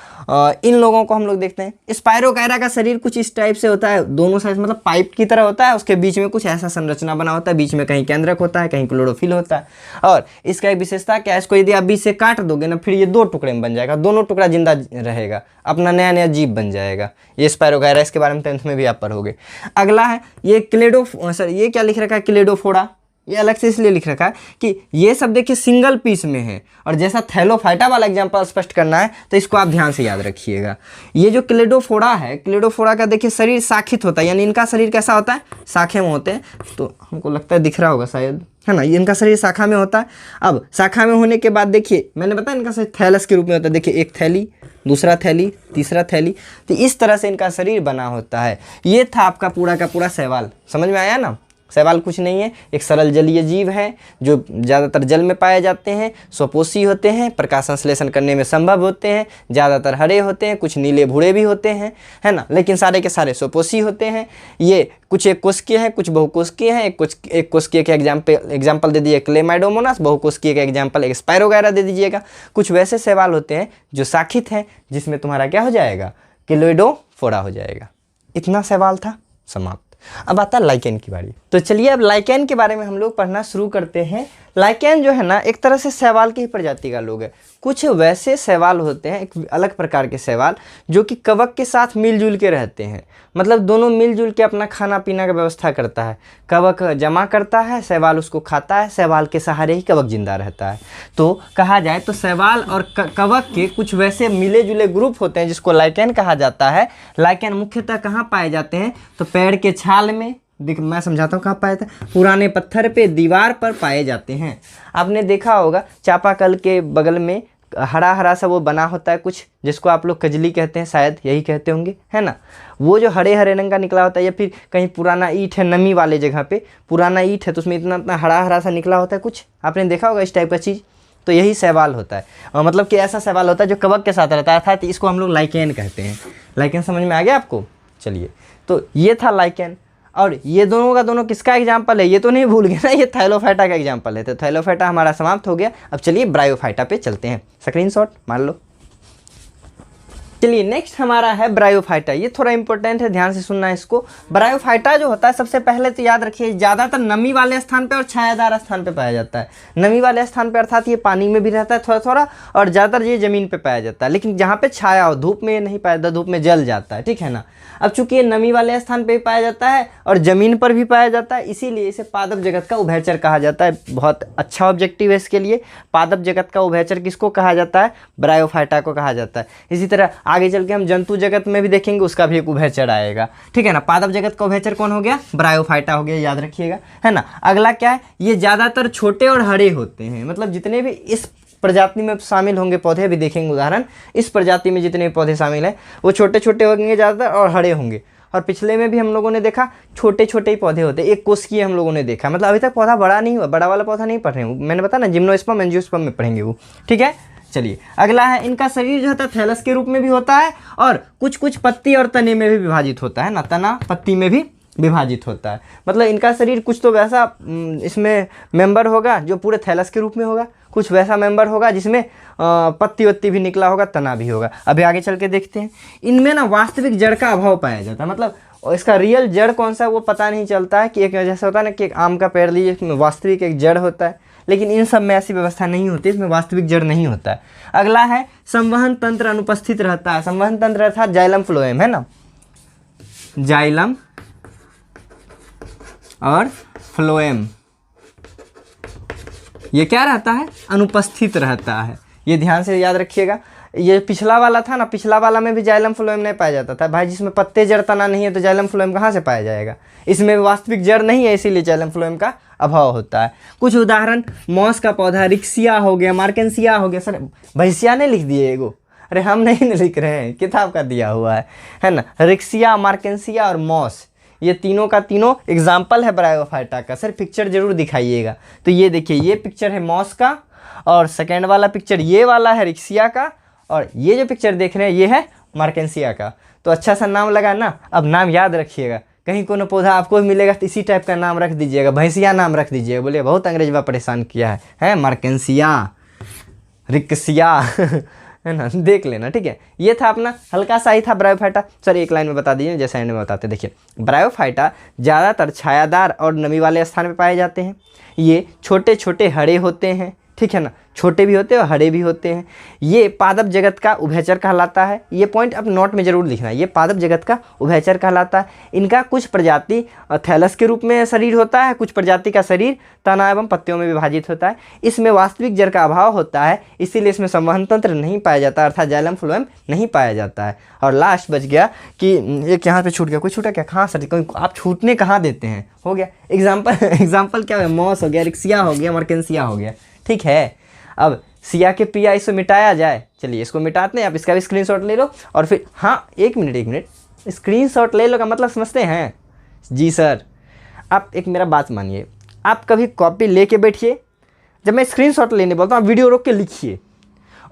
S1: इन लोगों को हम लोग देखते हैं। स्पायरोगायरा का शरीर कुछ इस टाइप से होता है, दोनों साइड मतलब पाइप की तरह होता है, उसके बीच में कुछ ऐसा संरचना बना होता है, बीच में कहीं केंद्रक होता है, कहीं क्लोरोफिल होता है। और इसका एक विशेषता क्या है, इसको यदि आप बीच से काट दोगे ना, फिर ये 2 टुकड़े में बन जाएगा, दोनों टुकड़ा जिंदा रहेगा, अपना नया नया जीव बन जाएगा। ये स्पायरोगायरा, इसके बारे में 10th में भी आप पढ़ोगे। अगला है ये ये क्या लिख रखा है, क्लेडोफोरा। ये अलग से इसलिए लिख रखा है कि ये सब देखिए सिंगल पीस में है, और जैसा थैलोफाइटा वाला एग्जांपल स्पष्ट करना है तो इसको आप ध्यान से याद रखिएगा। ये जो क्लेडोफोरा है, क्लेडोफोरा का देखिए शरीर शाखित होता है, यानी इनका शरीर कैसा होता है, शाखे में होते हैं। तो हमको लगता है दिख रहा होगा शायद, है ना। इनका शरीर शाखा में होता है। अब शाखा में होने के बाद देखिए, मैंने बताया इनका शरीर थैलस के रूप में होता है। देखिए एक थैली, दूसरा थैली, तीसरा थैली, तो इस तरह से इनका शरीर बना होता है। ये था आपका पूरा का पूरा शैवाल। समझ में आया ना। शैवाल कुछ नहीं है, एक सरल जलीय जीव है जो ज़्यादातर जल में पाए जाते हैं, स्वपोषी होते हैं, प्रकाश संश्लेषण करने में संभव होते हैं, ज़्यादातर हरे होते हैं, कुछ नीले भूरे भी होते हैं, है ना, लेकिन सारे के सारे स्वपोषी होते हैं। ये कुछ एक कोशिकीय हैं, कुछ बहुकोशिकीय हैं। एक कोशिकीय के एग्जाम्पल दे दीजिए क्लेमाइडोमोनास, बहुकोशिकीय का एग्जाम्पल एक स्पायरोगायरा दे दीजिएगा। कुछ वैसे शैवाल होते हैं जो शाखित हैं, जिसमें तुम्हारा क्या हो जाएगा, क्लेडोफोरा हो जाएगा। इतना शैवाल था, समाप्त। अब आता है लाइकेन की बारी। तो चलिए अब लाइकेन के बारे में हम लोग पढ़ना शुरू करते हैं। लाइकेन जो है ना, एक तरह से शैवाल की ही प्रजाति का लोग है। कुछ वैसे शैवाल होते हैं, एक अलग प्रकार के शैवाल, जो कि कवक के साथ मिलजुल के रहते हैं। मतलब दोनों मिलजुल के अपना खाना पीना का व्यवस्था करता है। कवक जमा करता है, शैवाल उसको खाता है, शैवाल के सहारे ही कवक जिंदा रहता है। तो कहा जाए तो शैवाल और कवक के कुछ वैसे मिले जुले ग्रुप होते हैं जिसको लाइकेन कहा जाता है। लाइकेन मुख्यतः कहाँ पाए जाते हैं, तो पेड़ के छाल में, मैं समझाता हूँ कहाँ पाए थे, पुराने पत्थर पे, दीवार पर पाए जाते हैं। आपने देखा होगा चापाकल के बगल में हरा हरा सा वो बना होता है कुछ, जिसको आप लोग कजली कहते हैं, शायद यही कहते होंगे, है ना। वो जो हरे हरे रंग का निकला होता है, या फिर कहीं पुराना ईंट है, नमी वाले जगह पे पुराना ईंट है तो उसमें इतना इतना हरा हरा सा निकला होता है कुछ, आपने देखा होगा इस टाइप का चीज़। तो यही शैवाल होता है, और मतलब कि ऐसा शैवाल होता है जो कवक के साथ रहता है, अर्थात इसको हम लोग लाइकेन कहते हैं। लाइकेन समझ में आ गया आपको। चलिए, तो ये था लाइकेन। और ये दोनों का दोनों किसका एग्जाम्पल है, ये तो नहीं भूल गए ना, ये थैलोफाइटा का एग्जाम्पल है। तो थैलोफाइटा हमारा समाप्त हो गया। अब चलिए ब्रायोफाइटा पे चलते हैं। स्क्रीनशॉट मार लो। चलिए नेक्स्ट हमारा है ब्रायोफाइटा। ये थोड़ा इंपॉर्टेंट है, ध्यान से सुनना है इसको। ब्रायोफाइटा जो होता है, सबसे पहले तो याद रखिए, ज़्यादातर नमी वाले स्थान पे और छायादार स्थान पे पाया जाता है। नमी वाले स्थान पे अर्थात ये पानी में भी रहता है थोड़ा थोड़ा, और ज़्यादातर ये ज़मीन पे पाया जाता है। लेकिन जहाँ पे छाया हो, धूप में ये नहीं पाया जाता, धूप में जल जाता है, ठीक है ना। अब चूंकि ये नमी वाले स्थान पे भी पाया जाता है और ज़मीन पर भी पाया जाता है, इसीलिए इसे पादप जगत का उभयचर कहा जाता है। बहुत अच्छा ऑब्जेक्टिव है इसके लिए। पादप जगत का उभयचर किसको कहा जाता है, ब्रायोफाइटा को कहा जाता है। इसी तरह आगे चल के हम जंतु जगत में भी देखेंगे, उसका भी एक उभयचर आएगा, ठीक है ना। पादप जगत का उभयचर कौन हो गया, ब्रायोफाइटा हो गया, याद रखिएगा, है ना। अगला क्या है, ये ज़्यादातर छोटे और हरे होते हैं। मतलब जितने भी इस प्रजाति में शामिल होंगे पौधे, भी देखेंगे उदाहरण, इस प्रजाति में जितने पौधे शामिल हैं वो छोटे छोटे होंगे ज़्यादातर और हरे होंगे। और पिछले में भी हम लोगों ने देखा छोटे छोटे ही पौधे होते हैं। एक कोशिकीय हम लोगों ने देखा, मतलब अभी तक पौधा बड़ा नहीं हुआ, बड़ा वाला पौधा नहीं पढ़ रहे हैं, मैंने बताया ना, जिम्नोस्पर्म एंजियोस्पर्म में पढ़ेंगे वो, ठीक है। चलिए अगला है, इनका शरीर जो होता है थैलस के रूप में भी होता है, और कुछ कुछ पत्ती और तने में भी विभाजित होता है ना, तना पत्ती में भी विभाजित होता है। मतलब इनका शरीर कुछ तो वैसा इसमें मेंबर होगा जो पूरे थैलस के रूप में होगा, कुछ वैसा मेंबर होगा जिसमें पत्ती वत्ती भी निकला होगा, तना भी होगा। अभी आगे चल के देखते हैं। इनमें ना वास्तविक जड़ का अभाव पाया जाता है। मतलब इसका रियल जड़ कौन सा वो पता नहीं चलता है, कि एक जैसा होता है ना कि एक आम का पेड़ लीजिए, इसमें वास्तविक एक जड़ होता है, लेकिन इन सब में ऐसी व्यवस्था नहीं होती, इसमें वास्तविक जड़ नहीं होता है। अगला है, संवहन तंत्र अनुपस्थित रहता है। संवहन तंत्र अर्थात जाइलम फ्लोएम, है ना, जाइलम और फ्लोएम, ये क्या रहता है, अनुपस्थित रहता है। ये ध्यान से याद रखिएगा। ये पिछला वाला था ना, पिछला वाला में भी जाइलम फ्लोएम नहीं पाया जाता था भाई, जिसमें पत्ते जड़ तना नहीं है तो जाइलम फ्लोएम कहाँ से पाया जाएगा। इसमें वास्तविक जड़ नहीं है, इसीलिए जाइलम फ्लोएम का अभाव होता है। कुछ उदाहरण, मॉस का पौधा, रिक्सिया हो गया, मार्केंसिया हो गया। सर भैंसिया ने लिख दिए एगो, अरे हम नहीं लिख रहे हैं, किताब का दिया हुआ है ना। रिक्सिया, मार्केंसिया और मॉस, ये तीनों का तीनों एग्जाम्पल है ब्रायोफाइटा का। सर पिक्चर जरूर दिखाइएगा। तो ये देखिए, ये पिक्चर है मॉस का, और सेकेंड वाला पिक्चर ये वाला है रिक्सिया का, और ये जो पिक्चर देख रहे हैं ये है मार्केंसिया का। तो अच्छा सा नाम लगा ना। अब नाम याद रखिएगा, कहीं कोनो पौधा आपको भी मिलेगा तो इसी टाइप का नाम रख दीजिएगा, भैंसिया नाम रख दीजिएगा। बोलिए बहुत अंग्रेजवा परेशान किया है मार्केंसिया, रिक्सिया है ना, देख लेना, ठीक है। ये था अपना हल्का सा ही था ब्रायोफाइटा। सर एक लाइन में बता दीजिए जैसे एंड में बताते। देखिए ब्रायोफाइटा ज़्यादातर छायादार और नमी वाले स्थान पे पाए जाते हैं। ये छोटे छोटे हरे होते हैं, ठीक है ना, छोटे भी होते हैं और हरे भी होते हैं। ये पादप जगत का उभयचर कहलाता है। ये पॉइंट अब नोट में जरूर लिखना है, ये पादप जगत का उभयचर कहलाता है। इनका कुछ प्रजाति थैलस के रूप में शरीर होता है, कुछ प्रजाति का शरीर तना एवं पत्तियों में विभाजित होता है। इसमें वास्तविक जड़ का अभाव होता है, इसीलिए इसमें संवहन तंत्र नहीं पाया जाता, अर्थात जाइलम फ्लोएम नहीं पाया जाता है। और लास्ट बच गया कि एक यहाँ पे छूट गया, कोई छूटा क्या? कहाँ सर, आप छूटने कहाँ देते हैं? हो गया एग्जाम्पल क्या हो गया? मॉस हो गया, रिक्सिया हो गया, मार्केंसिया हो गया, ठीक है। अब सिया के पिया इसको मिटाया जाए। चलिए इसको मिटाते हैं। आप इसका भी स्क्रीनशॉट ले लो और फिर, हाँ एक मिनट, स्क्रीनशॉट ले लो का मतलब समझते हैं? जी सर। आप एक मेरा बात मानिए, आप कभी कॉपी लेके बैठिए, जब मैं स्क्रीनशॉट लेने बोलता हूँ आप वीडियो रोक के लिखिए,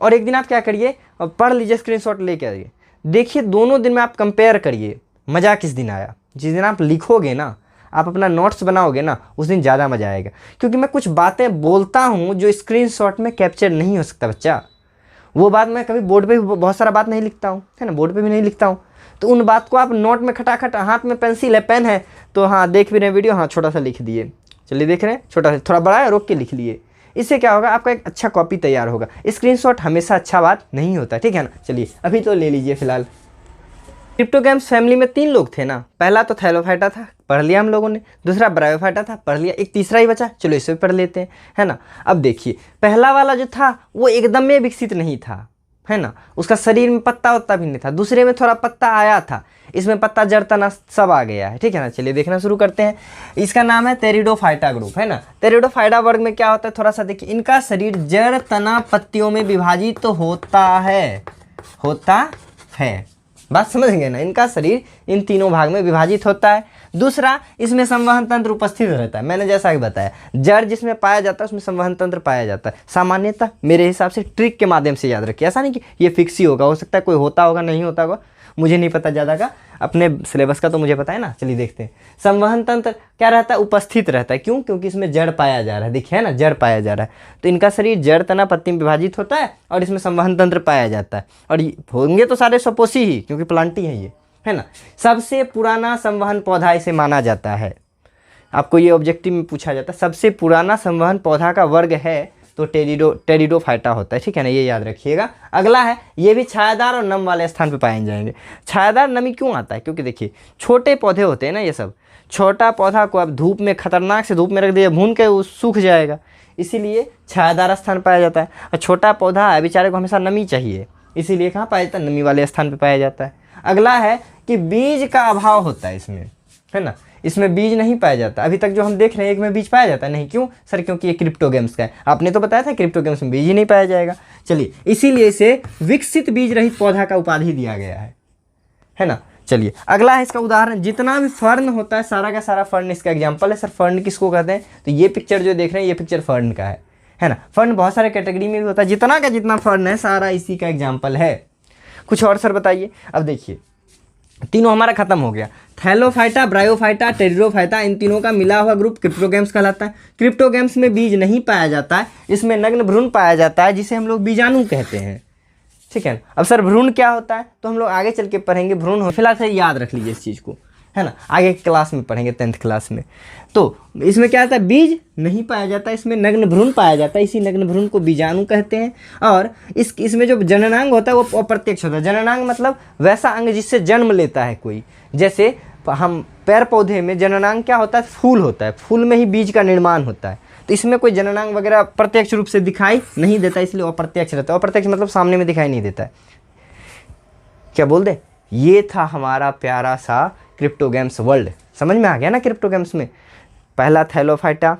S1: और एक दिन आप क्या करिए, पढ़ लीजिए, स्क्रीनशॉट लेके आइए, देखिए दोनों दिन में आप कंपेयर करिए, मज़ा किस दिन आया। जिस दिन आप लिखोगे ना, आप अपना नोट्स बनाओगे ना, उस दिन ज़्यादा मज़ा आएगा। क्योंकि मैं कुछ बातें बोलता हूँ जो स्क्रीनशॉट में कैप्चर नहीं हो सकता बच्चा। वो बात मैं कभी बोर्ड पे भी बहुत सारा बात नहीं लिखता हूँ, है ना, बोर्ड पे भी नहीं लिखता हूँ। तो उन बात को आप नोट में खटाखट, हाथ में पेंसिल है, पेन है, तो हाँ देख भी रहे हैं वीडियो, हाँ छोटा सा लिख दिए, चलिए देख रहे हैं, छोटा सा, थोड़ा बड़ा है, रोक के लिख लिए। इससे क्या होगा, आपका एक अच्छा कॉपी तैयार होगा। स्क्रीनशॉट हमेशा अच्छा बात नहीं होता, ठीक है ना। चलिए अभी तो ले लीजिए फिलहाल। क्रिप्टोगैम्स फैमिली में 3 लोग थे ना। पहला तो थैलोफाइटा था, पढ़ लिया हम लोगों ने। दूसरा ब्रायोफाइटा था, पढ़ लिया। एक तीसरा ही बचा, चलो इसे भी पढ़ लेते हैं, है ना। अब देखिए पहला वाला जो था वो एकदम में विकसित नहीं था, है ना, उसका शरीर में पत्ता वत्ता भी नहीं था। दूसरे में थोड़ा पत्ता आया था, इसमें पत्ता जड़ तना सब आ गया है, ठीक है ना। चलिए देखना शुरू करते हैं। इसका नाम है टेरिडोफाइटा ग्रुप, है ना। टेरिडोफाइटा वर्ग में क्या होता है, थोड़ा सा देखिए, इनका शरीर जड़ तना पत्तियों में विभाजित तो होता है, बात समझ गए ना। इनका शरीर इन तीनों भाग में विभाजित होता है। दूसरा, इसमें संवहन तंत्र उपस्थित रहता है। मैंने जैसा कि बताया, जड़ जिसमें पाया जाता है उसमें संवहन तंत्र पाया जाता है। सामान्यतः मेरे हिसाब से ट्रिक के माध्यम से याद रखिए, ऐसा नहीं कि ये फिक्स ही होगा, हो सकता है कोई होता होगा, नहीं होता होगा, मुझे नहीं पता ज़्यादा का, अपने सिलेबस का तो मुझे पता है ना। चलिए देखते हैं। संवहन तंत्र क्या रहता है, उपस्थित रहता है। क्यों? क्योंकि इसमें जड़ पाया जा रहा है, देखिए है ना, जड़ पाया जा रहा है। तो इनका शरीर जड़ तना पत्ती में विभाजित होता है और इसमें संवहन तंत्र पाया जाता है। और होंगे तो सारे सपोसी ही, क्योंकि प्लांटी है ये, है ना। सबसे पुराना संवहन पौधा इसे माना जाता है। आपको ये ऑब्जेक्टिव में पूछा जाता है, सबसे पुराना संवहन पौधा का वर्ग है तो टेरिडोफाइटा होता है, ठीक है ना, ये याद रखिएगा। अगला है, ये भी छायादार और नम वाले स्थान पे पाए जाएंगे। छायादार नमी क्यों आता है? क्योंकि देखिए छोटे पौधे होते हैं ना, ये सब छोटा पौधा को आप धूप में, खतरनाक से धूप में रख दिया, भून के वो सूख जाएगा, इसीलिए छायादार स्थान पाया जाता है। और छोटा पौधा है, बेचारे को हमेशा नमी चाहिए, इसीलिए कहाँ पाया जाता है, नमी वाले स्थान पर पाया जाता है। अगला है कि बीज का अभाव होता है इसमें, है ना, इसमें बीज नहीं पाया जाता। अभी तक जो हम देख रहे हैं एक में बीज पाया जाता है, नहीं। क्यों सर? क्योंकि ये क्रिप्टोगैम्स का है। आपने तो बताया था क्रिप्टोगैम्स में बीज ही नहीं पाया जाएगा। चलिए इसीलिए इसे विकसित बीज रहित पौधा का उपाधि दिया गया है ना। चलिए अगला है इसका उदाहरण, जितना भी फर्न होता है, सारा का सारा फर्न इसका एग्जाम्पल है। सर फर्न किसको कहते हैं? तो ये पिक्चर जो देख रहे हैं, ये पिक्चर फर्न का है ना। फर्न बहुत सारे कैटेगरी में भी होता है, जितना का जितना फर्न है सारा इसी का एग्जाम्पल है। कुछ और सर बताइए। अब देखिए तीनों हमारा खत्म हो गया, थैलोफाइटा, ब्रायोफाइटा, टेरिडोफाइटा, इन तीनों का मिला हुआ ग्रुप क्रिप्टोगैम्स कहलाता है। क्रिप्टोगैम्स में बीज नहीं पाया जाता है, इसमें नग्न भ्रूण पाया जाता है, जिसे हम लोग बीजाणु कहते हैं, ठीक है। अब सर भ्रूण क्या होता है तो हम लोग आगे चल के पढ़ेंगे। भ्रूण फिलहाल से याद रख लीजिए इस चीज़ को, है ना, आगे क्लास में पढ़ेंगे 10th क्लास में। तो इसमें क्या होता है, बीज नहीं पाया जाता, इसमें नग्न भ्रूण पाया जाता है, इसी नग्न भ्रूण को बीजाणु कहते हैं। और इसमें जो जननांग होता है वो अप्रत्यक्ष होता है। जननांग मतलब वैसा अंग जिससे जन्म लेता है कोई, जैसे हम पेड़ पौधे में जननांग क्या होता है, फूल होता है, फूल में ही बीज का निर्माण होता है। तो इसमें कोई जननांग वगैरह प्रत्यक्ष रूप से दिखाई नहीं देता, इसलिए अप्रत्यक्ष रहता है। अप्रत्यक्ष मतलब सामने में दिखाई नहीं देता है। क्या बोल दे, ये था हमारा प्यारा सा क्रिप्टोगैम्स वर्ल्ड। समझ में आ गया ना क्रिप्टोगैम्स में? पहला थैलोफाइटा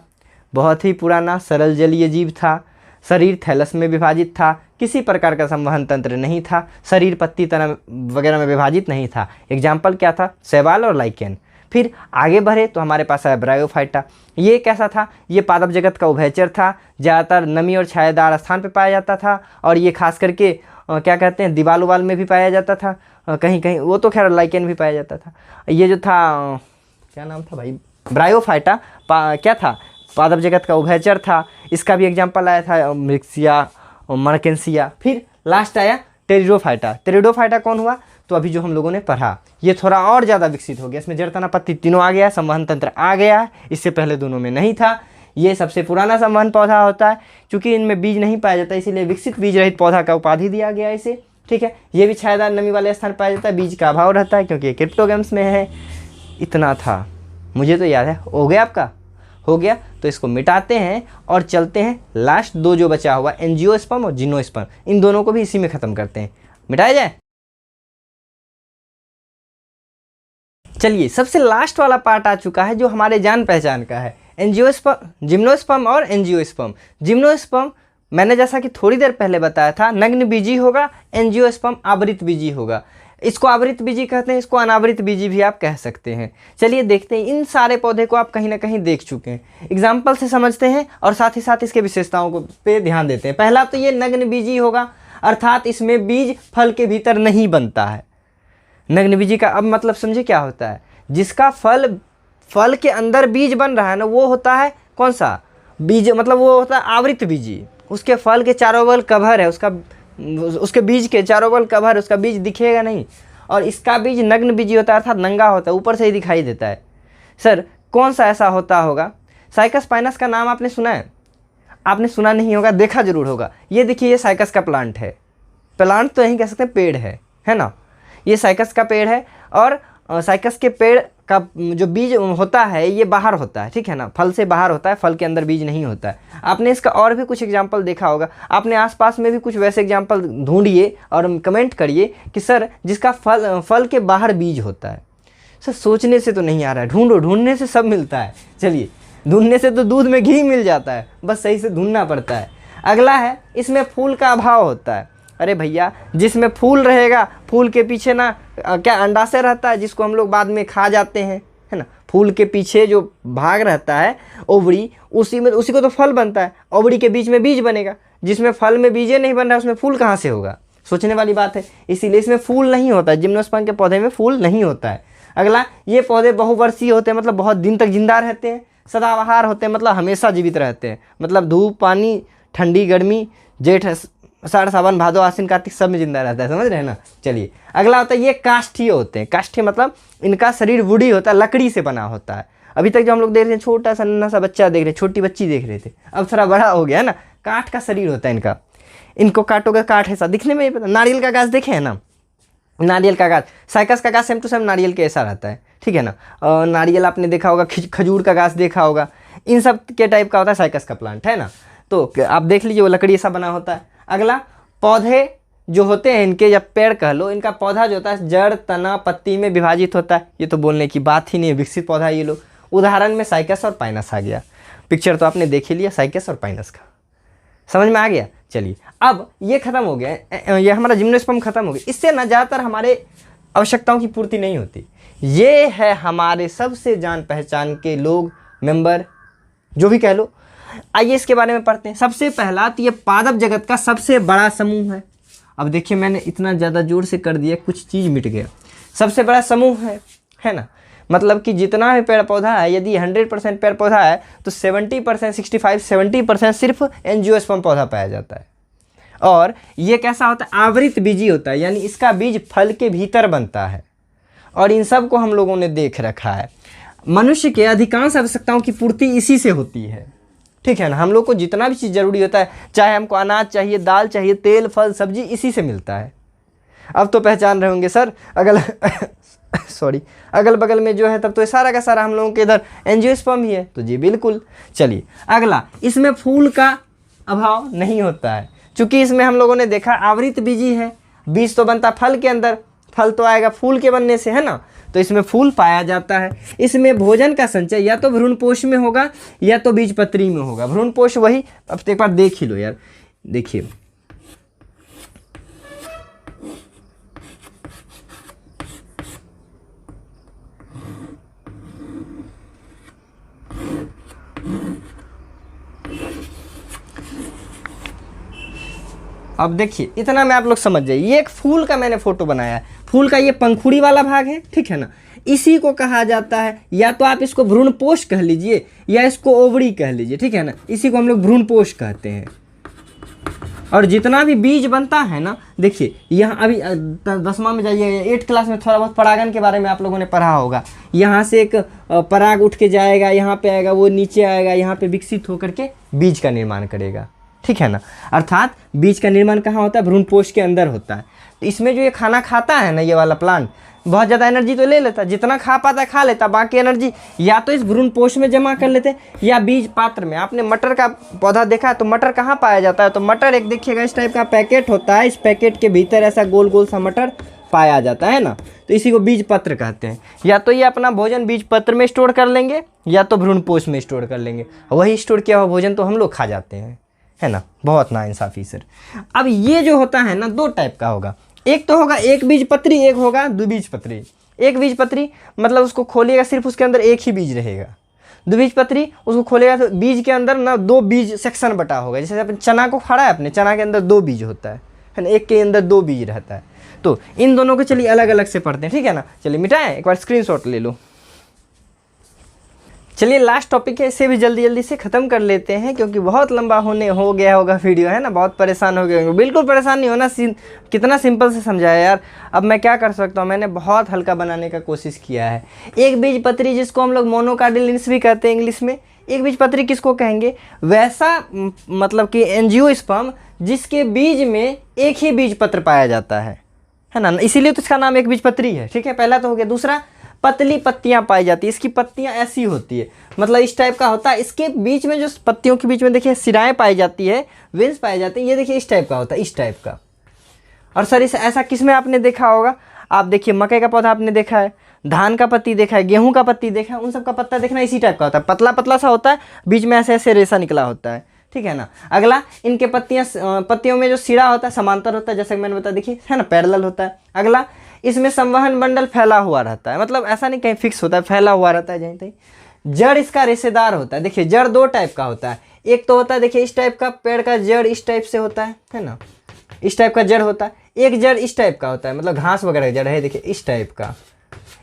S1: बहुत ही पुराना सरल जलीय जीव था, शरीर थैलस में विभाजित था, किसी प्रकार का संवहन तंत्र नहीं था, शरीर पत्ती तना वगैरह में विभाजित नहीं था। एग्जाम्पल क्या था, शैवाल और लाइकेन। फिर आगे बढ़े तो हमारे पास आया ब्रायोफाइटा। ये कैसा था? ये पादप जगत का उभयचर था, ज़्यादातर नमी और छायादार स्थान पे पाया जाता था, और ये खास करके क्या कहते हैं, दीवाल उवाल में भी पाया जाता था, कहीं कहीं वो तो खैर लाइकेन भी पाया जाता था। ये जो था क्या नाम था भाई, ब्रायोफाइटा क्या था, पादप जगत का उभयचर था। इसका भी एग्जाम्पल आया था मिक्सिया, मर्केंसिया। फिर लास्ट आया टेरिडोफाइटा। टेरिडोफाइटा कौन हुआ? तो अभी जो हम लोगों ने पढ़ा, ये थोड़ा और ज़्यादा विकसित हो गया, इसमें जड़ तना पत्ती तीनों आ गया, संवहन तंत्र आ गया, इससे पहले दोनों में नहीं था। ये सबसे पुराना संवहन पौधा होता है, क्योंकि इनमें बीज नहीं पाया जाता, इसीलिए विकसित बीज रहित पौधा का उपाधि दिया गया इसे। ठीक है, ये भी छायादार नमी वाले स्थान पाया जाता है, बीज का अभाव रहता है क्योंकि ये क्रिप्टोगम्स में है। इतना था, मुझे तो याद है। हो गया आपका? हो गया, तो इसको मिटाते हैं और चलते हैं लास्ट दो जो बचा हुआ, एंजियोस्पर्म और जिम्नोस्पर्म, इन दोनों को भी इसी में खत्म करते हैं। मिटाया जाए। चलिए, सबसे लास्ट वाला पार्ट आ चुका है जो हमारे जान पहचान का है, एंजियोस्पर्म, जिम्नोस्पर्म और एंजियोस्पर्म। जिम्नोस्पर्म मैंने जैसा कि थोड़ी देर पहले बताया था, नग्न बीजी होगा, एंजियोस्पर्म आवृत बीजी होगा। इसको आवृत बीजी कहते हैं, इसको अनावृत बीजी भी आप कह सकते हैं। चलिए देखते हैं, इन सारे पौधे को आप कहीं ना कहीं देख चुके हैं, एग्जाम्पल से समझते हैं और साथ ही साथ इसके विशेषताओं को पे ध्यान देते हैं। पहला तो ये नग्न बीजी होगा, अर्थात इसमें बीज फल के भीतर नहीं बनता है। नग्न बीजी का अब मतलब समझे क्या होता है? जिसका फल के अंदर बीज बन रहा है ना, वो होता है कौन सा बीज, मतलब वो होता है आवृत बीजी। उसके फल के चारों बगल कवर है, उसके बीज के चारों बगल कवर, उसका बीज दिखेगा नहीं। और इसका बीज नग्न बीजी होता है, अर्थात नंगा होता है, ऊपर से ही दिखाई देता है। सर कौन सा ऐसा होता होगा? साइकस पाइनस का नाम आपने सुना है? आपने सुना नहीं होगा, देखा जरूर होगा। ये देखिए, ये साइकस का प्लांट है, प्लांट तो यही कह सकते हैं, पेड़ है ना। ये साइकस का पेड़ है, और साइकस के पेड़ का जो बीज होता है ये बाहर होता है, ठीक है ना, फल से बाहर होता है, फल के अंदर बीज नहीं होता है। आपने इसका और भी कुछ एग्जाम्पल देखा होगा, आपने आसपास में भी कुछ वैसे एग्जाम्पल ढूंढिए और कमेंट करिए कि सर जिसका फल के बाहर बीज होता है। सर सोचने से तो नहीं आ रहा है, ढूंढने से सब मिलता है। चलिए, ढूंढने से तो दूध में घी मिल जाता है, बस सही से ढूंढना पड़ता है। अगला है, इसमें फूल का अभाव होता है। अरे भैया, जिसमें फूल रहेगा, फूल के पीछे ना क्या अंडाशय रहता है, जिसको हम लोग बाद में खा जाते हैं, है ना। फूल के पीछे जो भाग रहता है, ओवड़ी, उसी को तो फल बनता है। ओवड़ी के बीच में बीज बनेगा, जिसमें फल में बीजे नहीं बन रहा है, उसमें फूल कहाँ से होगा? सोचने वाली बात है। इसीलिए इसमें फूल नहीं होता है, जिम्नोस्पर्म के पौधे में फूल नहीं होता है। अगला, ये पौधे बहुवर्षीय होते हैं, मतलब बहुत दिन तक जिंदा रहते हैं। सदाबहार होते हैं, मतलब हमेशा जीवित रहते हैं, मतलब धूप, पानी, ठंडी, गर्मी, जेठ, आषाढ़, सावन, भादो, आश्विन, कार्तिक सब में जिंदा रहता है, समझ रहे हैं ना। चलिए, अगला होता है, ये काष्ठीय होते हैं। काष्ठीय मतलब इनका शरीर वुडी होता है, लकड़ी से बना होता है। अभी तक जो हम लोग देख रहे हैं, छोटा सा नन्हा सा बच्चा देख रहे हैं, छोटी बच्ची देख रहे थे, अब थोड़ा बड़ा हो गया है ना। काठ का शरीर होता है इनका, इनको काटोगे काठ ऐसा दिखने में ही पता। नारियल का गाछ देखे है ना, नारियल का गाछ, साइकस का गाछ सेम टू सेम नारियल के ऐसा रहता है, ठीक है ना। नारियल आपने देखा होगा, खजूर का गाछ देखा होगा, इन सब के टाइप का होता है साइकस का प्लांट, है ना। तो आप देख लीजिए, वो लकड़ी ऐसा बना होता है। अगला, पौधे जो होते हैं इनके, या पेड़ कह लो, इनका पौधा जो होता है जड़, तना, पत्ती में विभाजित होता है। ये तो बोलने की बात ही नहीं है, विकसित पौधा है ये लोग। उदाहरण में साइकस और पाइनस आ गया। पिक्चर तो आपने देख ही लिया साइकस और पाइनस का, समझ में आ गया। चलिए, अब ये खत्म हो गया, ये हमारा जिम्नोस्पर्म खत्म हो गया। इससे ना ज़्यादातर हमारे आवश्यकताओं की पूर्ति नहीं होती। ये है हमारे सबसे जान पहचान के लोग, मेंबर, जो भी कह लो। आइए इसके बारे में पढ़ते हैं। सबसे पहला तो ये पादप जगत का सबसे बड़ा समूह है। अब देखिए, मैंने इतना ज़्यादा जोर से कर दिया, कुछ चीज़ मिट गया। सबसे बड़ा समूह है ना, मतलब कि जितना भी पेड़ पौधा है, यदि 100% पेड़ पौधा है तो 70%, 65-70% सिर्फ एंजियोस्पर्म पौधा पाया जाता है। और ये कैसा होता है? आवृत बीजी होता है, यानी इसका बीज फल के भीतर बनता है। और इन सब को हम लोगों ने देख रखा है। मनुष्य के अधिकांश आवश्यकताओं की पूर्ति इसी से होती है, ठीक है ना। हम लोग को जितना भी चीज़ जरूरी होता है, चाहे हमको अनाज चाहिए, दाल चाहिए, तेल, फल, सब्जी, इसी से मिलता है। अब तो पहचान रहे होंगे सर, अगल बगल में जो है, तब तो ये सारा का सारा हम लोगों के इधर एंजियोस्पर्म ही है। तो जी बिल्कुल। चलिए, अगला, इसमें फूल का अभाव नहीं होता है, चूँकि इसमें हम लोगों ने देखा आवृत बीजी है। बीज तो बनता फल के अंदर, फल तो आएगा फूल के बनने से, है ना। तो इसमें फूल पाया जाता है। इसमें भोजन का संचय या तो भ्रूणपोष में होगा या तो बीजपत्री में होगा। भ्रूणपोष वही, अब एक बार देख ही लो यार, देखिए, अब देखिए इतना में आप लोग समझ जाइए, ये एक फूल का मैंने फोटो बनाया है। फूल का ये पंखुड़ी वाला भाग है, ठीक है ना, इसी को कहा जाता है, या तो आप इसको भ्रूणपोष कह लीजिए या इसको ओवरी कह लीजिए, ठीक है ना, इसी को हम लोग भ्रूणपोष कहते हैं। और जितना भी बीज बनता है ना, देखिए यहाँ अभी 10वां में जाइए, 8th क्लास में थोड़ा बहुत परागन के बारे में आप लोगों ने पढ़ा होगा। यहाँ से एक पराग उठ के जाएगा, यहाँ पे आएगा, वो नीचे आएगा, यहाँ पे विकसित होकर के बीज का निर्माण करेगा, ठीक है ना। अर्थात बीज का निर्माण कहाँ होता है? भ्रूणपोष के अंदर होता है। तो इसमें जो ये खाना खाता है ना, ये वाला प्लांट बहुत ज़्यादा एनर्जी तो ले लेता है, जितना खा पाता है खा लेता, बाकी एनर्जी या तो इस भ्रूणपोष में जमा कर लेते हैं या बीज पात्र में। आपने मटर का पौधा देखा है, तो मटर कहाँ पाया जाता है? तो मटर एक देखिएगा इस टाइप का पैकेट होता है, इस पैकेट के भीतर ऐसा गोल गोल सा मटर पाया जाता है ना, तो इसी को बीज पत्र कहते हैं। या तो ये अपना भोजन बीज पत्र में स्टोर कर लेंगे या तो भ्रूणपोष में स्टोर कर लेंगे, वही स्टोर किया हुआ भोजन तो हम लोग खा जाते हैं, है ना। बहुत नाइंसाफ़ी सर। अब ये जो होता है ना, 2 टाइप का होगा, एक तो होगा एक बीज पत्री, एक होगा द्विबीजपत्री। एक बीज पत्री मतलब उसको खोलिएगा सिर्फ उसके अंदर एक ही बीज रहेगा। द्विबीजपत्री उसको खोलेगा तो बीज के अंदर ना 2 बीज सेक्शन बटा होगा। जैसे अपन चना को फाड़ा है, अपने चना के अंदर 2 बीज होता है ना, एक के अंदर 2 बीज रहता है। तो इन दोनों को चलिए अलग अलग से पढ़ते हैं, ठीक है ना। चलिए मिटाएं, एक बार स्क्रीनशॉट ले लो। चलिए लास्ट टॉपिक है, इसे भी जल्दी जल्दी से ख़त्म कर लेते हैं क्योंकि बहुत लंबा हो गया होगा वीडियो, है ना। बहुत परेशान हो गए होंगे। बिल्कुल परेशान नहीं होना, कितना सिंपल से समझाया यार। अब मैं क्या कर सकता हूँ, मैंने बहुत हल्का बनाने का कोशिश किया है। एक बीजपत्री जिसको हम लोग मोनोकार्डिलियंस भी कहते हैं इंग्लिश में, एक बीजपत्री किसको कहेंगे? वैसा मतलब कि एंजियोस्पर्म जिसके बीज में एक ही बीजपत्र पाया जाता है ना, इसीलिए तो इसका नाम एक बीजपत्री है, ठीक है। पहला तो हो गया। दूसरा, पतली पत्तियां पाई जाती है। इसकी पत्तियां ऐसी होती है, मतलब इस टाइप का होता है। इसके बीच में जो पत्तियों के बीच में देखिए सिराएं पाई जाती है, वेन्स पाई जाती है, ये देखिए इस टाइप का होता है, इस टाइप का। और सर इस ऐसा किस में आपने देखा होगा? आप देखिए मकई का पौधा आपने देखा है, धान का पत्ती देखा है, गेहूं का पत्ती देखा है, उन सब का पत्ता देखना इसी टाइप का होता है, पतला पतला सा होता है, बीच में ऐसे ऐसे रेशा निकला होता है, ठीक है ना। अगला, इनके पत्तियों में जो सिरा होता है समांतर होता है, जैसे कि मैंने बताया, देखिए है ना, पैरेलल होता है। अगला, इसमें संवहन मंडल फैला हुआ रहता है, मतलब ऐसा नहीं कहीं फिक्स होता है, फैला हुआ रहता है जहीं तहीं। जड़ इसका रेशेदार होता है। देखिए जड़ 2 टाइप का होता है, एक तो होता है देखिए इस टाइप का, पेड़ का जड़ इस टाइप से होता है ना, इस टाइप का जड़ होता है। एक जड़ इस टाइप का होता है, मतलब घास वगैरह जड़ है, देखिए इस टाइप का,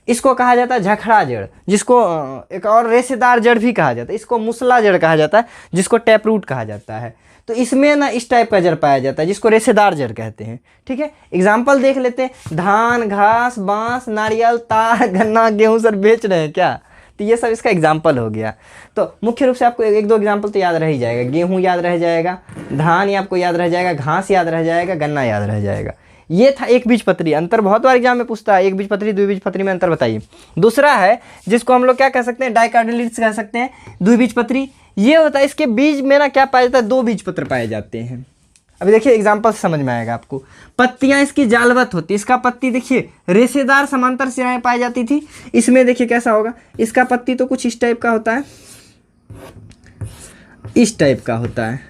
S1: इसको कहा जाता है झखड़ा जड़, जिसको एक और रेशेदार जड़ भी कहा जाता है, इसको मुसला जड़ कहा जाता है, जिसको टैप रूट कहा जाता है। तो इसमें ना इस टाइप का जड़ पाया जाता है जिसको रेशेदार जड़ कहते हैं, ठीक है। एग्जाम्पल देख लेते हैं, धान, घास, बांस, नारियल, तार, गन्ना, गेहूं सर बेच रहे हैं क्या? तो ये सब इसका एग्जाम्पल हो गया। तो मुख्य रूप से आपको 1-2 एग्जाम्पल तो याद रह ही जाएगा। गेहूं याद रह जाएगा, धान ये आपको याद रह जाएगा, घास याद रह जाएगा, गन्ना याद रह जाएगा। ये था एक बीजपत्री। अंतर बहुत बार एग्जाम में पूछता है, एक बीजपत्री द्विबीजपत्री में अंतर बताइए। दूसरा है जिसको हम लोग क्या कह सकते हैं, डाइकार्डिलियंस कह सकते हैं, द्विबीजपत्री। ये होता है इसके बीज में ना क्या पाया जाता है, 2 बीजपत्र पाए जाते हैं। अभी देखिए एग्जाम्पल से समझ में आएगा आपको। पत्तियां इसकी जालवत होती है, इसका पत्ती देखिए रेशेदार समांतर सिराएं पाई जाती थी। इसमें देखिए कैसा होगा, इसका पत्ती तो कुछ इस टाइप का होता है, इस टाइप का होता है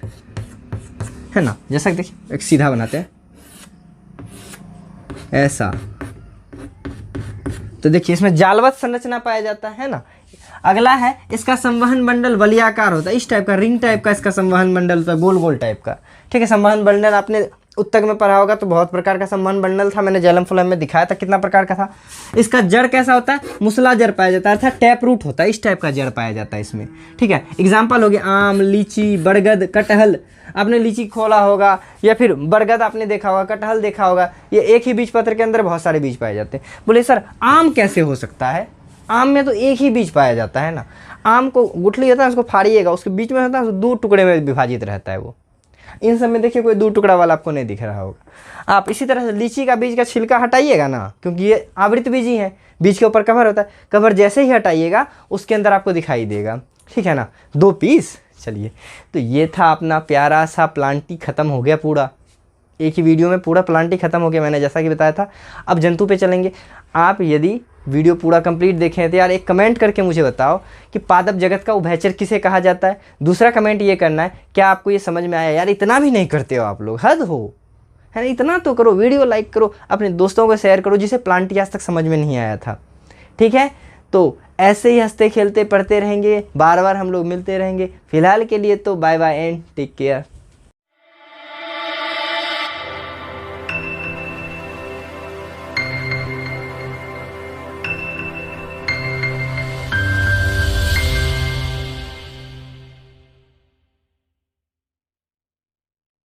S1: ना। जैसा कि देखिए एक सीधा बनाते हैं ऐसा, तो देखिए इसमें जालवत संरचना पाया जाता है ना। अगला है इसका संवहन मंडल वलयाकार होता है, इस टाइप का, रिंग टाइप का इसका संवहन मंडल होता है, गोल गोल टाइप का, ठीक है। संवहन मंडल आपने उत्तक में पढ़ा होगा, तो बहुत प्रकार का संवहन मंडल था, मैंने जलम फुलम में दिखाया था कितना प्रकार का था। इसका जड़ कैसा होता है, मुसला जड़ पाया जाता है, अर्थात टैप रूट होता है, इस टाइप का जड़ पाया जाता है इसमें, ठीक है। एग्जाम्पल हो गया आम, लीची, बरगद, कटहल। आपने लीची खोला होगा या फिर बरगद आपने देखा होगा, कटहल देखा होगा, ये एक ही बीज पत्र के अंदर बहुत सारे बीज पाए जाते हैं। बोले सर आम कैसे हो सकता है? आम में तो एक ही बीज पाया जाता है ना। आम को गुठली होता है, उसको फाड़िएगा, उसके बीच में होता है, 2 टुकड़े में विभाजित रहता है वो। इन सब में देखिए कोई 2 टुकड़ा वाला आपको नहीं दिख रहा होगा। आप इसी तरह से लीची का बीज का छिलका हटाइएगा ना, क्योंकि ये आवृत बीजी है, बीज के ऊपर कवर होता है, कवर जैसे ही हटाइएगा उसके अंदर आपको दिखाई देगा, ठीक है ना। 2 पीस। चलिए, तो ये था अपना प्यारा सा प्लांटी ख़त्म हो गया पूरा, एक ही वीडियो में पूरा प्लांटी ख़त्म हो गया, मैंने जैसा कि बताया था। अब जंतु पे चलेंगे। आप यदि वीडियो पूरा कंप्लीट देखें तो यार एक कमेंट करके मुझे बताओ कि पादप जगत का उभयचर किसे कहा जाता है। दूसरा कमेंट ये करना है, क्या आपको ये समझ में आया? यार इतना भी नहीं करते हो आप लोग, हद हो, है ना। इतना तो करो, वीडियो लाइक करो, अपने दोस्तों को शेयर करो जिसे प्लांटी आज तक समझ में नहीं आया था, ठीक है। तो ऐसे ही हंसते खेलते पढ़ते रहेंगे, बार बार हम लोग मिलते रहेंगे। फिलहाल के लिए तो bye bye and take care.